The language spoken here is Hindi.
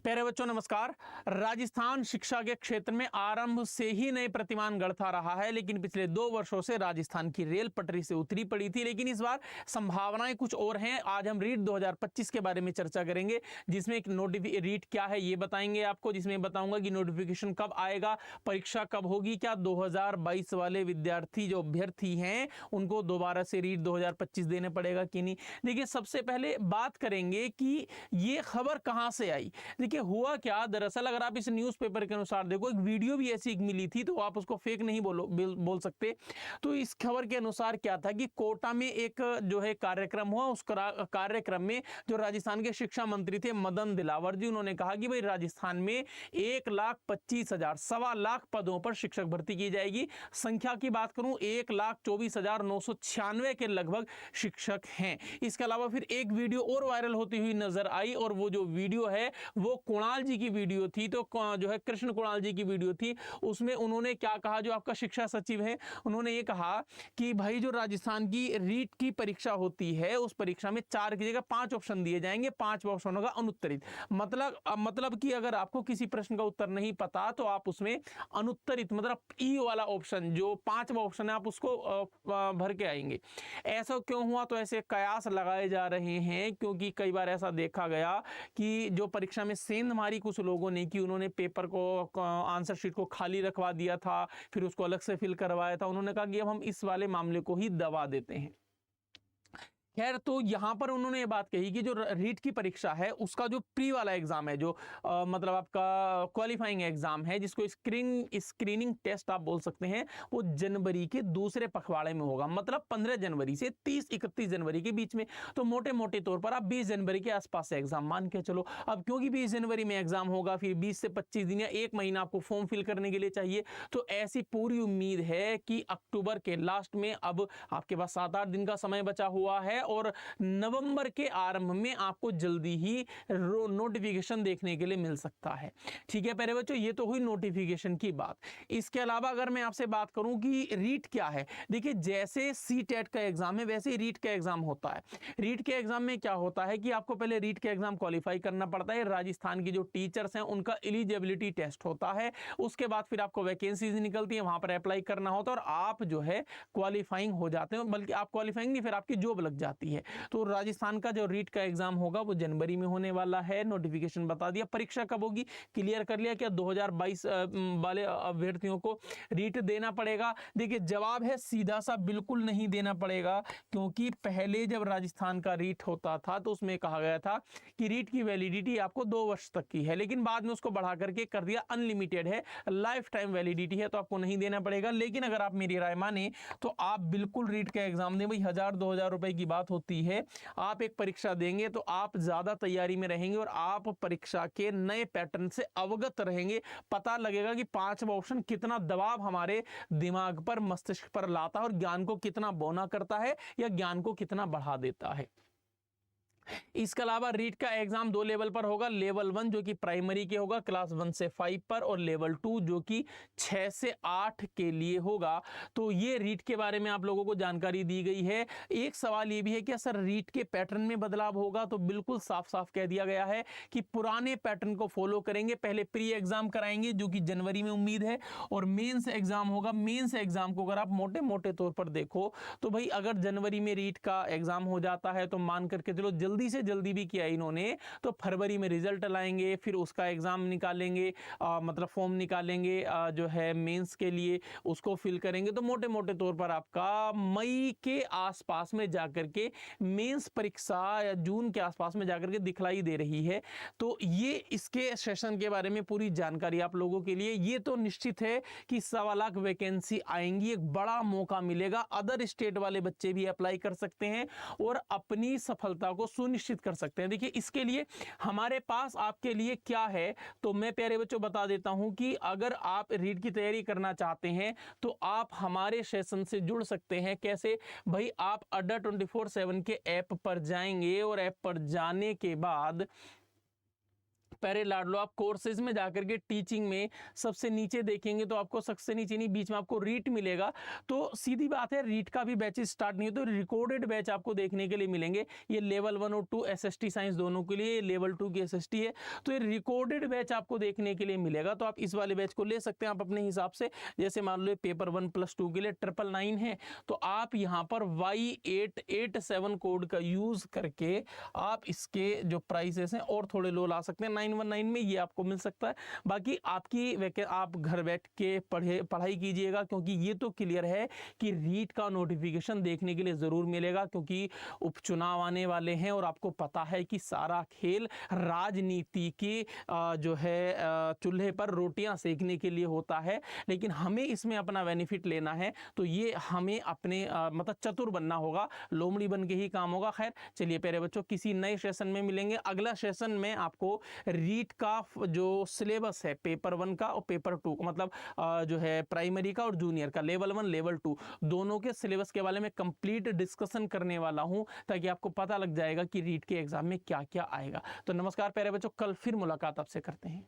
प्यारे बच्चों नमस्कार। राजस्थान शिक्षा के क्षेत्र में आरंभ से ही नए प्रतिमान गढ़ता रहा है, लेकिन पिछले 2 वर्षों से राजस्थान की रेल पटरी से उतरी पड़ी थी। लेकिन इस बार संभावनाएं कुछ और हैं। आज हम रीट 2025 के बारे में चर्चा करेंगे, जिसमें एक रीट क्या है ये बताएंगे आपको, जिसमें बताऊंगा कि नोटिफिकेशन कब आएगा, परीक्षा कब होगी, क्या 2022 वाले विद्यार्थी जो अभ्यर्थी हैं उनको दोबारा से रीट 2025 देने पड़ेगा कि नहीं। देखिए, सबसे पहले बात करेंगे कि ये खबर कहां से आई। देखिए हुआ क्या, दरअसल अगर आप इस न्यूज़पेपर के अनुसार देखो, एक वीडियो भी ऐसी एक मिली थी, तो आप उसको फेक नहीं बोल सकते। तो इस खबर के अनुसार क्या था कि कोटा में एक जो है कार्यक्रम हुआ। उस कार्यक्रम में जो राजस्थान के शिक्षा मंत्री थे मदन दिलावर जी, उन्होंने कहा कि भाई राजस्थान में 1,25,000 सवा लाख पदों पर शिक्षक भर्ती की जाएगी। संख्या की बात करूं 1,24,996 के लगभग शिक्षक हैं। इसके अलावा फिर एक वीडियो और वायरल होती हुई नजर आई, और वो जो वीडियो है वो कुणाल जी की वीडियो थी। तो जो है कृष्ण कुणाल जी की वीडियो थी। उसमें उन्होंने क्या कहा, जो आपका शिक्षा सचिव है, उन्होंने ये कहा कि भाई जो राजस्थान की रीट की परीक्षा होती है, उस परीक्षा में 4 की जगह 5 ऑप्शन दिए जाएंगे, 5 ऑप्शनों का अनुत्तरित। मतलब कि अगर आपको किसी प्रश्न का उत्तर नहीं पता तो आप उसमें अनुत्तरित मतलब ई वाला ऑप्शन, जो 5वां ऑप्शन है, आप उसको भर के आएंगे। ऐसा क्यों हुआ? तो ऐसे कयास लगाए जा रहे हैं क्योंकि कई बार ऐसा देखा गया कि जो परीक्षा में सेंधमारी कुछ लोगों ने की, उन्होंने पेपर को आंसर शीट को खाली रखवा दिया था, फिर उसको अलग से फिल करवाया था। उन्होंने कहा कि अब हम इस वाले मामले को ही दबा देते हैं। खैर, तो यहां पर उन्होंने ये बात कही कि जो रीट की परीक्षा है उसका जो प्री वाला एग्जाम है, जो मतलब आपका क्वालिफाइंग एग्जाम है, जिसको स्क्रीनिंग टेस्ट आप बोल सकते हैं, वो जनवरी के दूसरे पखवाड़े में होगा। मतलब 15 जनवरी से 30-31 जनवरी के बीच में। तो मोटे मोटे तौर पर आप 20 जनवरी के आसपास से एग्जाम मान के चलो। अब क्योंकि 20 जनवरी में एग्जाम होगा, फिर 20 से 25 दिन या 1 महीना आपको फॉर्म फिल करने के लिए चाहिए। तो ऐसी पूरी उम्मीद है कि अक्टूबर के लास्ट में अब आपके पास 7-8 दिन का समय बचा हुआ है, और नवंबर के आरंभ में आपको जल्दी ही नोटिफिकेशन देखने के लिए मिल सकता है। ठीक है प्यारे बच्चों, ये तो हुई नोटिफिकेशन की बात। इसके अलावा अगर मैं आपसे बात करूं कि रीट क्या है, देखिए जैसे सीटेट का एग्जाम है वैसे ही रीट का एग्जाम होता है। रीट के एग्जाम में क्या होता है कि आपको पहले रीट के एग्जाम क्वालिफाई करना पड़ता है। राजस्थान की जो टीचर्स हैं उनका एलिजिबिलिटी टेस्ट होता है। उसके बाद फिर आपको वैकेंसीज निकलती है, वहां पर अप्लाई करना होता है, और आप जो है क्वालिफाइंग हो जाते हैं। बल्कि आप क्वालिफाइंग नहीं, फिर आपकी जॉब लग जाती है। तो राजस्थान का जो रीट का एग्जाम होगा वो जनवरी में होने वाला है। नोटिफिकेशन बता दिया। परीक्षा कब होगी क्लियर कर लिया। क्या 2022 वाले अभ्यर्थियों को रीट देना पड़ेगा? देखिए जवाब है सीधा सा, बिल्कुल नहीं देना पड़ेगा। क्योंकि पहले जब राजस्थान का रीट होता था तो उसमें कहा गया था कि रीट की वैलिडिटी आपको 2 वर्ष तक की है, लेकिन बाद में उसको बढ़ा करके कर दिया अनलिमिटेड है, लाइफ टाइम वैलिडिटी है, तो आपको नहीं देना पड़ेगा। लेकिन अगर आप मेरी राय माने तो आप बिल्कुल रीट का एग्जाम दें। भाई 1000-2000 रुपए की बात होती है। आप एक परीक्षा देंगे तो आप ज्यादा तैयारी में रहेंगे, और आप परीक्षा के नए पैटर्न से अवगत रहेंगे। पता लगेगा कि 5वां ऑप्शन कितना दबाव हमारे दिमाग पर, मस्तिष्क पर लाता है, और ज्ञान को कितना बौना करता है या ज्ञान को कितना बढ़ा देता है। इसके अलावा रीट का एग्जाम 2 लेवल पर होगा। लेवल 1 जो कि प्राइमरी के होगा, क्लास 1 से 5 पर, और लेवल 2 जो कि 6 से 8 के लिए होगा। तो ये रीट के बारे में आप लोगों को जानकारी दी गई है। एक सवाल ये भी है कि सर रीट के पैटर्न में बदलाव होगा? तो बिल्कुल साफ साफ कह दिया गया है कि पुराने पैटर्न को फॉलो करेंगे। पहले प्री एग्जाम कराएंगे जो कि जनवरी में उम्मीद है, और मेंस एग्जाम होगा। मेंस एग्जाम को अगर आप मोटे मोटे तौर पर देखो तो भाई अगर जनवरी में रीट का एग्जाम हो जाता है तो मान करके चलो, जल्दी से जल्दी भी किया इन्होंने, तो फरवरी में रिजल्ट लाएंगे, फिर उसका एग्जाम निकालेंगे, मतलब फॉर्म निकालेंगे जो है मेंस के लिए, उसको फिल करेंगे। तो मोटे मोटे तौर पर आपका मई के आसपास में जाकर के मेंस परीक्षा, या जून के आसपास में जाकर के दिखलाई दे रही है। तो ये इसके सेशन के बारे में पूरी जानकारी आप लोगों के लिए। ये तो निश्चित है कि 1.25 लाख वैकेंसी आएंगी, एक बड़ा मौका मिलेगा। अदर स्टेट वाले बच्चे भी अप्लाई कर सकते हैं और अपनी सफलता को सुनिश्चित कर सकते हैं। देखिए इसके लिए हमारे पास आपके लिए क्या है, तो मैं प्यारे बच्चों बता देता हूं कि अगर आप रीट की तैयारी करना चाहते हैं तो आप हमारे सेशन से जुड़ सकते हैं। कैसे भाई? आप अड्डा 24/7 के ऐप पर जाएंगे, और ऐप पर जाने के बाद प्यारे लाडलो, आप कोर्सेज में जाकर के टीचिंग में सबसे नीचे देखेंगे तो आपको सबसे नीचे नहीं, बीच में आपको रीट मिलेगा। तो सीधी बात है, रीट का भी बैचेस स्टार्ट नहीं हो, तो रिकॉर्डेड बैच आपको देखने के लिए मिलेंगे। ये लेवल 1 और 2 एसएसटी साइंस दोनों के लिए, लेवल 2 की एसएसटी है, तो ये रिकॉर्डेड बैच आपको देखने के लिए मिलेगा। तो आप इस वाले बैच को ले सकते हैं आप अपने हिसाब से। जैसे मान लो पेपर 1+2 के लिए 999 है, तो आप यहाँ पर Y887 कोड का यूज करके आप इसके जो प्राइसेस हैं और थोड़े लो ला सकते हैं। 919 में ये आपको मिल सकता है। बाकी आपकी आप घर बैठ के पढ़ाई कीजिएगा, क्योंकि ये तो क्लियर है कि रीट का नोटिफिकेशन देखने के लिए जरूर मिलेगा, क्योंकि उपचुनाव आने वाले हैं और आपको पता है कि सारा खेल राजनीति की जो है चूल्हे पर रोटियां सेकने के लिए होता है। लेकिन हमें इसमें अपना बेनिफिट लेना है, तो ये हमें अपने मतलब चतुर बनना होगा, लोमड़ी बन के ही काम होगा। खैर चलिए प्यारे बच्चों, किसी नए सेशन में मिलेंगे। अगला सेशन में आपको रीट का जो सिलेबस है पेपर 1 का और पेपर 2 मतलब जो है प्राइमरी का और जूनियर का, लेवल 1 लेवल 2 दोनों के सिलेबस के बारे में कंप्लीट डिस्कशन करने वाला हूं, ताकि आपको पता लग जाएगा कि रीट के एग्जाम में क्या क्या आएगा। तो नमस्कार प्यारे बच्चों, कल फिर मुलाकात आपसे करते हैं।